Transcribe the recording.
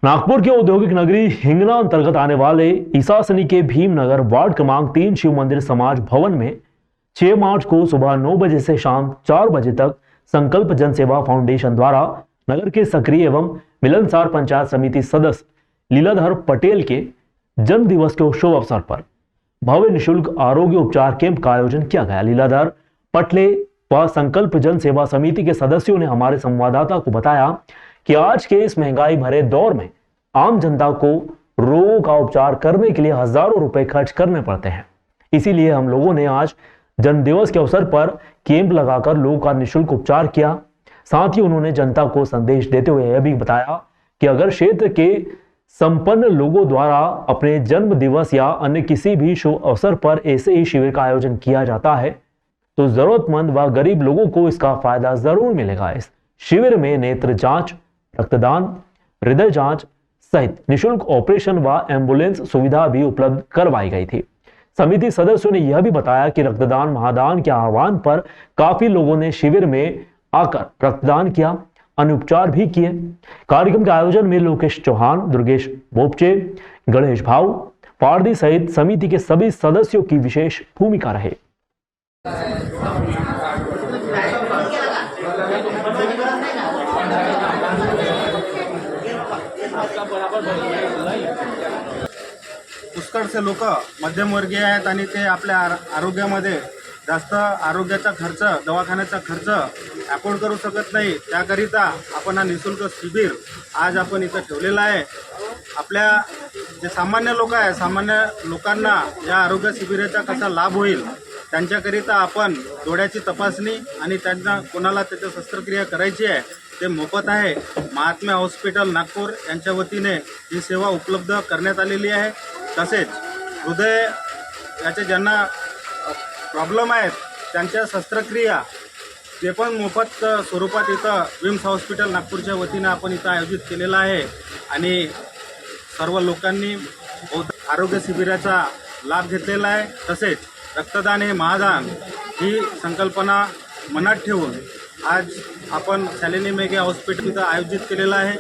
नागपुर के औद्योगिक नगरी हिंगना अंतर्गत आने वाले ईसासनी के भीमनगर वार्ड क्रमांक 3 शिव मंदिर समाज भवन में 6 मार्च को सुबह 9 बजे से शाम 4 बजे तक संकल्प जन सेवा फाउंडेशन द्वारा नगर के सक्रिय एवं मिलनसार पंचायत समिति सदस्य लीलाधर पटेल के जन्म दिवस के शुभ अवसर पर भव्य निःशुल्क आरोग्य उपचार कैंप का आयोजन किया गया। लीलाधर पटले व संकल्प जन सेवा समिति के सदस्यों ने हमारे संवाददाता को बताया कि आज के इस महंगाई भरे दौर में आम जनता को रोगों का उपचार करने के लिए हजारों रुपए खर्च करने पड़ते हैं। इसीलिए हम लोगों ने आज जन्म दिवस के अवसर पर कैंप लगाकर लोगों का निःशुल्क उपचार किया। साथ ही उन्होंने जनता को संदेश देते हुए यह भी बताया कि अगर क्षेत्र के संपन्न लोगों द्वारा अपने जन्म दिवस या अन्य किसी भी शुभ अवसर पर ऐसे ही शिविर का आयोजन किया जाता है तो जरूरतमंद व गरीब लोगों को इसका फायदा जरूर मिलेगा। इस शिविर में नेत्र जांच, रक्तदान, हृदय जांच सहित निःशुल्क ऑपरेशन व एम्बुलेंस सुविधा भी उपलब्ध करवाई गई थी। समिति सदस्यों ने यह भी बताया कि रक्तदान महादान के आह्वान पर काफी लोगों ने शिविर में आकर रक्तदान किया, अन्य उपचार भी किए। कार्यक्रम के आयोजन में लोकेश चौहान, दुर्गेश बोपचे, गणेश भाव, पारदी सहित समिति के सभी सदस्यों की विशेष भूमिका रहे। पुष्कळसे लोक मध्यमवर्गीय आहेत आणि ते आपल्या आरोग्यामध्ये जास्त आरोग्याचा खर्च, दवाखान्याचा खर्च अफोर्ड करू शकत नाही। त्याकरिता आपण हा निःशुल्क शिबिर आज आपण इथं ठेवलेला आहे। आपल्या जे सामान्य लोक आहे, सामान्य लोकांना या आरोग्य शिबिराचा कसा लाभ होईल त्यांच्याकरिता आपण डोळ्याची तपासणी आणि त्यांना कोणाला त्याची शस्त्रक्रिया करायची आहे ते मोफत आहे। महात्मा हॉस्पिटल नागपूर यांच्या वतीने ही सेवा उपलब्ध करण्यात आलेली आहे। तसेच हृदय याचे ज्यांना प्रॉब्लेम आहेत त्यांच्या शस्त्रक्रिया ते पण मोफत स्वरूपात इथं विम्स हॉस्पिटल नागपूरच्या वतीने आपण इथं आयोजित केलेला आहे आणि सर्व लोकांनी आरोग्य शिबिराचा लाभ घेतलेला आहे। तसेच रक्तदान हे महादान ही संकल्पना मनात ठेवून आज आपण शालिनी मेघे हॉस्पिटल इथं आयोजित केलेला आहे।